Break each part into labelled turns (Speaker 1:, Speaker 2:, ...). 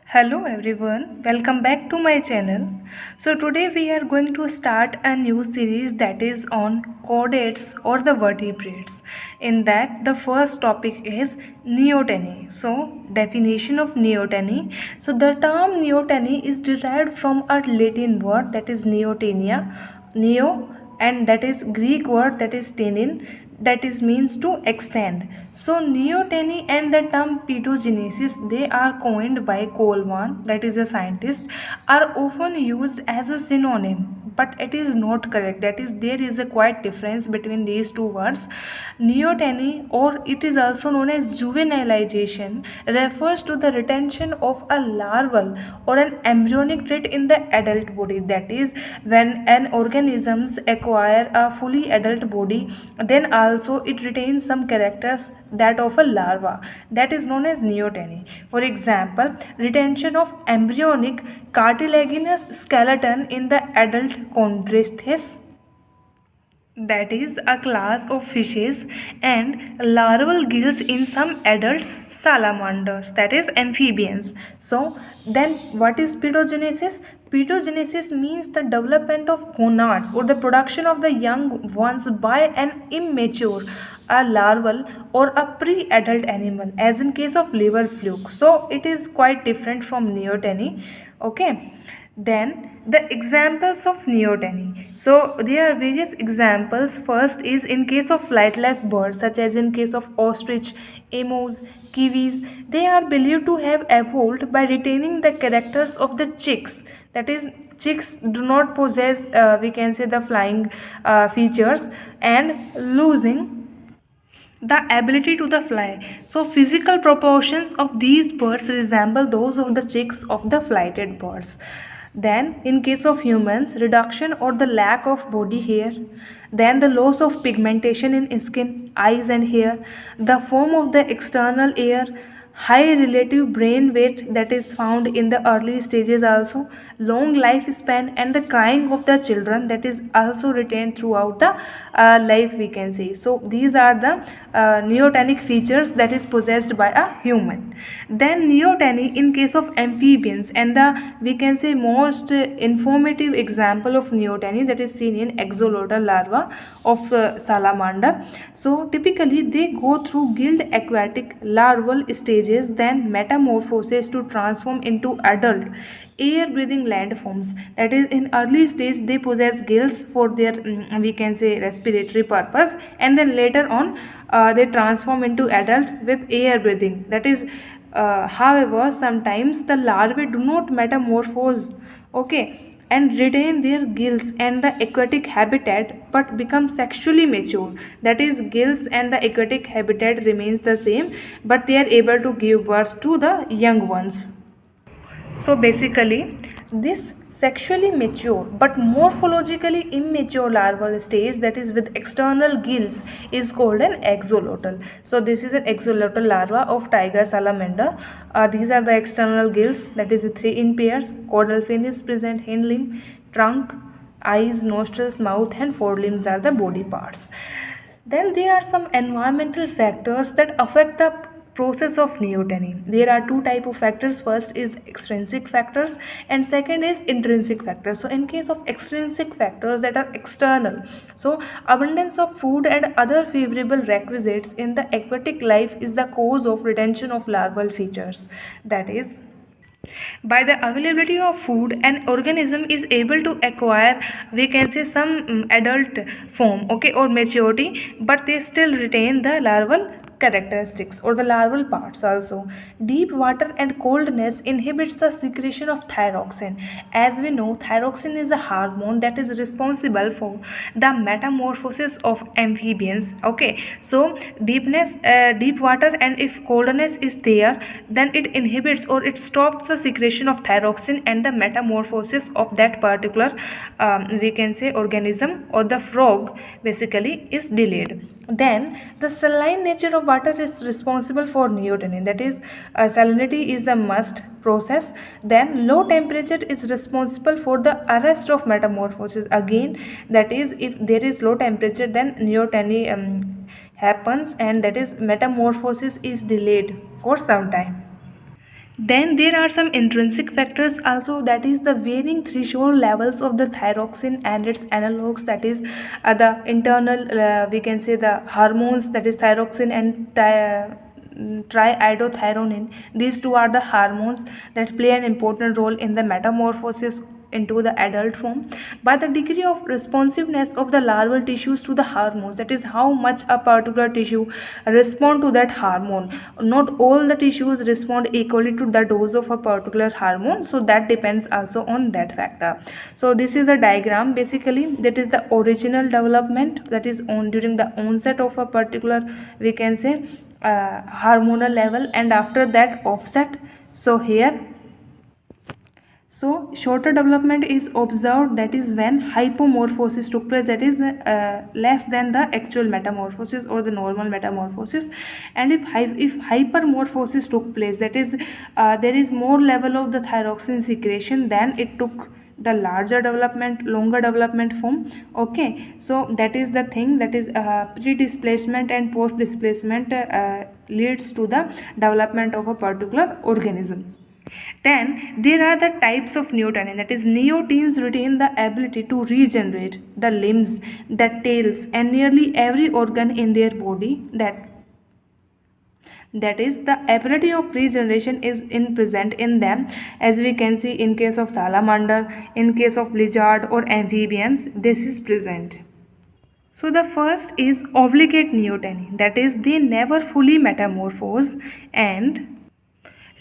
Speaker 1: Hello everyone, welcome back to my channel. So today we are going to start a new series that is on chordates or the vertebrates. In that the first topic is neoteny. So definition of neoteny. So the term neoteny is derived from a Latin word that is neotenia, neo, and that is Greek word that is tenin, that is means to extend. So neoteny and the term pedogenesis, they are coined by Coleman, that is a scientist, are often used as a synonym, but it is not correct. That is, there is a quite difference between these two words. Neoteny, or it is also known as juvenilization, refers to the retention of a larval or an embryonic trait in the adult body. That is, when an organisms acquire a fully adult body, then also it retains some characters that of a larva. That is known as neoteny. For example, retention of embryonic cartilaginous skeleton in the adult chondrichthyes, that is a class of fishes, and larval gills in some adult salamanders, that is amphibians. So then what is pedogenesis? Pedogenesis means the development of gonads or the production of the young ones by an immature, a larval or a pre-adult animal, as in case of liver fluke. So it is quite different from neoteny. Okay, then the examples of neoteny. So there are various examples. First is in case of flightless birds, such as in case of ostrich, emus, kiwis. They are believed to have evolved by retaining the characters of the chicks. That is, chicks do not possess, we can say, the flying features, and losing the ability to the fly. So physical proportions of these birds resemble those of the chicks of the flighted birds. Then in case of humans, reduction or the lack of body hair, then the loss of pigmentation in skin, eyes and hair, the form of the external ear, high relative brain weight that is found in the early stages, also long lifespan, and the crying of the children that is also retained throughout the life, we can say. So these are the neotenic features that is possessed by a human. Then neoteny in case of amphibians, and the, we can say, most informative example of neoteny that is seen in axolotl larva of salamander. So typically they go through gilled aquatic larval stages, then metamorphosis to transform into adult air breathing landforms. That is, in early stage they possess gills for their, we can say, respiratory purpose, and then later on they transform into adult with air breathing. That is, however, sometimes the larvae do not metamorphose, okay, and retain their gills and the aquatic habitat, but become sexually mature. That is, gills and the aquatic habitat remains the same, but they are able to give birth to the young ones. So basically, this sexually mature but morphologically immature larval stage, that is with external gills, is called an axolotl. So this is an axolotl larva of tiger salamander. These are the external gills, that is 3 in pairs. Caudal fin is present, hind limb, trunk, eyes, nostrils, mouth and forelimbs are the body parts. Then there are some environmental factors that affect the process of neoteny. There are two type of factors. First is extrinsic factors and second is intrinsic factors. So in case of extrinsic factors that are external, so abundance of food and other favorable requisites in the aquatic life is the cause of retention of larval features. That is, by the availability of food, an organism is able to acquire, we can say, some adult form, okay, or maturity, but they still retain the larval characteristics or the larval parts also. Deep water and coldness inhibits the secretion of thyroxine. As we know, thyroxine is a hormone that is responsible for the metamorphosis of amphibians, okay. So deep water, and if coldness is there, then it inhibits or it stops the secretion of thyroxine, and the metamorphosis of that particular, we can say, organism or the frog basically is delayed. Then the saline nature of water is responsible for neoteny. That is, salinity is a must process. Then low temperature is responsible for the arrest of metamorphosis. Again, that is, if there is low temperature, then neoteny happens, and that is, metamorphosis is delayed for some time. Then there are some intrinsic factors also, that is the varying threshold levels of the thyroxine and its analogs, that is the internal we can say the hormones, that is thyroxine and triiodothyronine. These two are the hormones that play an important role in the metamorphosis into the adult form. By the degree of responsiveness of the larval tissues to the hormones, that is how much a particular tissue respond to that hormone. Not all the tissues respond equally to the dose of a particular hormone, so that depends also on that factor. So this is a diagram basically, that is the original development, that is on during the onset of a particular, we can say, hormonal level, and after that offset. So here, so shorter development is observed, that is when hypomorphosis took place, that is less than the actual metamorphosis or the normal metamorphosis. And if hypermorphosis took place, that is there is more level of the thyroxine secretion, then it took the larger development, longer development form. Okay, so that is the thing, that is pre-displacement and post-displacement leads to the development of a particular organism. Then there are the types of neotenin, that is neotens retain the ability to regenerate the limbs, the tails, and nearly every organ in their body. That is the ability of regeneration is in present in them, as we can see in case of salamander, in case of lizard or amphibians, this is present. So the first is obligate neoteny, that is they never fully metamorphose and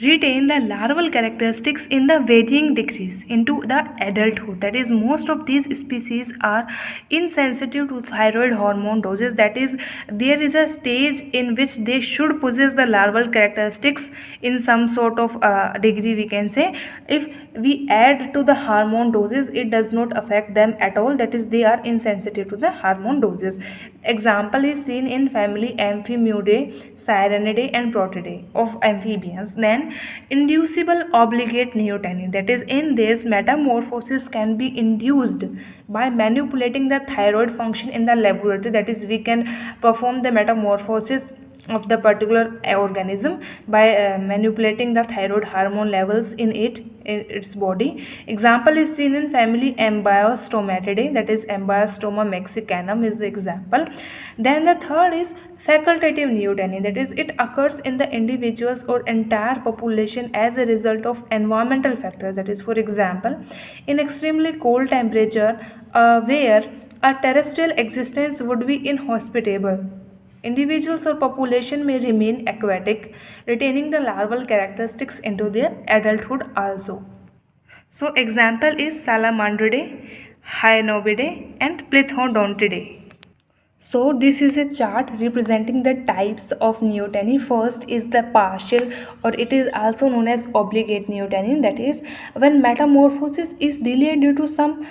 Speaker 1: retain the larval characteristics in the varying degrees into the adulthood. That is, most of these species are insensitive to thyroid hormone doses, that is there is a stage in which they should possess the larval characteristics in some sort of degree, we can say. If we add to the hormone doses, it does not affect them at all, that is they are insensitive to the hormone doses. Example is seen in family Amphimuidae, Sirenidae and Protidae of amphibians. Then inducible obligate neoteny, that is in this metamorphosis can be induced by manipulating the thyroid function in the laboratory, that is we can perform the metamorphosis of the particular organism by manipulating the thyroid hormone levels in its body. Example is seen in family Embryostomatidae, that is Embryostoma mexicanum is the example. Then the third is facultative neoteny, that is it occurs in the individuals or entire population as a result of environmental factors, that is for example in extremely cold temperature where a terrestrial existence would be inhospitable, individuals or population may remain aquatic, retaining the larval characteristics into their adulthood also. So example is Salamandridae, Hyenobidae and Plethodontidae. So this is a chart representing the types of neoteny. First is the partial, or it is also known as obligate neoteny, that is when metamorphosis is delayed due to some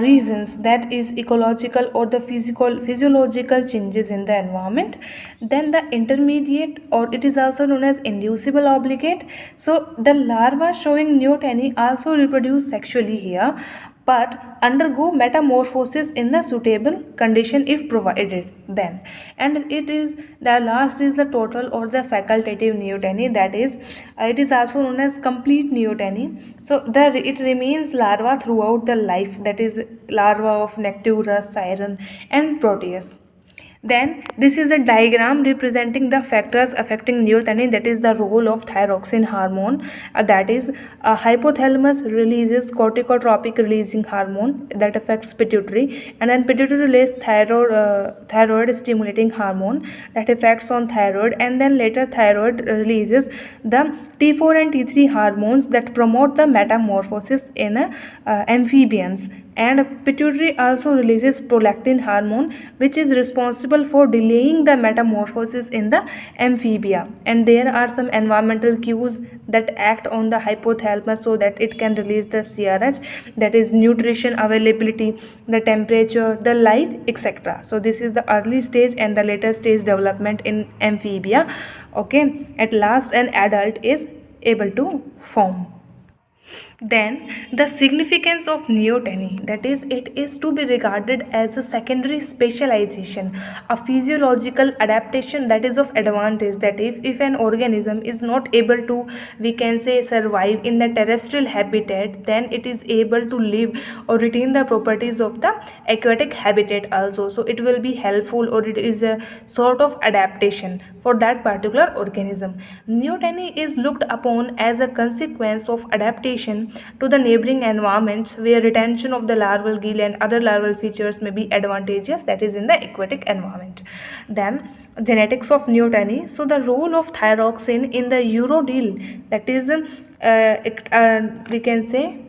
Speaker 1: reasons, that is ecological or the physiological changes in the environment. Then the intermediate, or it is also known as inducible obligate. So the larva showing neoteny also reproduce sexually here, but undergo metamorphosis in the suitable condition if provided then. And it is the last is the total or the facultative neoteny, that is it is also known as complete neoteny. So it remains larva throughout the life, that is larva of Necturus, Siren and Proteus. Then this is a diagram representing the factors affecting neoteny, that is the role of thyroxine hormone, that is hypothalamus releases corticotropic releasing hormone that affects pituitary, and then pituitary releases thyroid stimulating hormone that affects on thyroid, and then later thyroid releases the T4 and T3 hormones that promote the metamorphosis in amphibians. And pituitary also releases prolactin hormone, which is responsible for delaying the metamorphosis in the amphibia. And there are some environmental cues that act on the hypothalamus so that it can release the CRH, that is nutrition availability, the temperature, the light, etc. So this is the early stage and the later stage development in amphibia. Okay, at last an adult is able to form. Then, the significance of neoteny, that is, it is to be regarded as a secondary specialization, a physiological adaptation that is of advantage. That if an organism is not able to, we can say, survive in the terrestrial habitat, then it is able to live or retain the properties of the aquatic habitat also. So, it will be helpful, or it is a sort of adaptation for that particular organism. Neoteny is looked upon as a consequence of adaptation to the neighboring environments where retention of the larval gill and other larval features may be advantageous, that is in the aquatic environment. Then genetics of neoteny. So the role of thyroxine in the urodile, that is we can say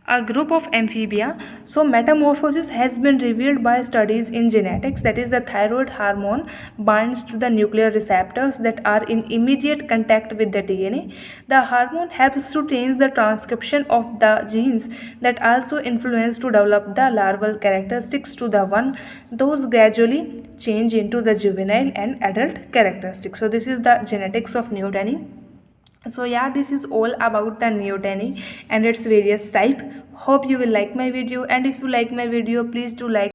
Speaker 1: a group of amphibia. So metamorphosis has been revealed by studies in genetics, that is the thyroid hormone binds to the nuclear receptors that are in immediate contact with the DNA. The hormone helps to change the transcription of the genes that also influence to develop the larval characteristics to the one those gradually change into the juvenile and adult characteristics. So this is the genetics of neoteny. So yeah, this is all about the neoteny and its various type. Hope you will like my video, and if you like my video, please do like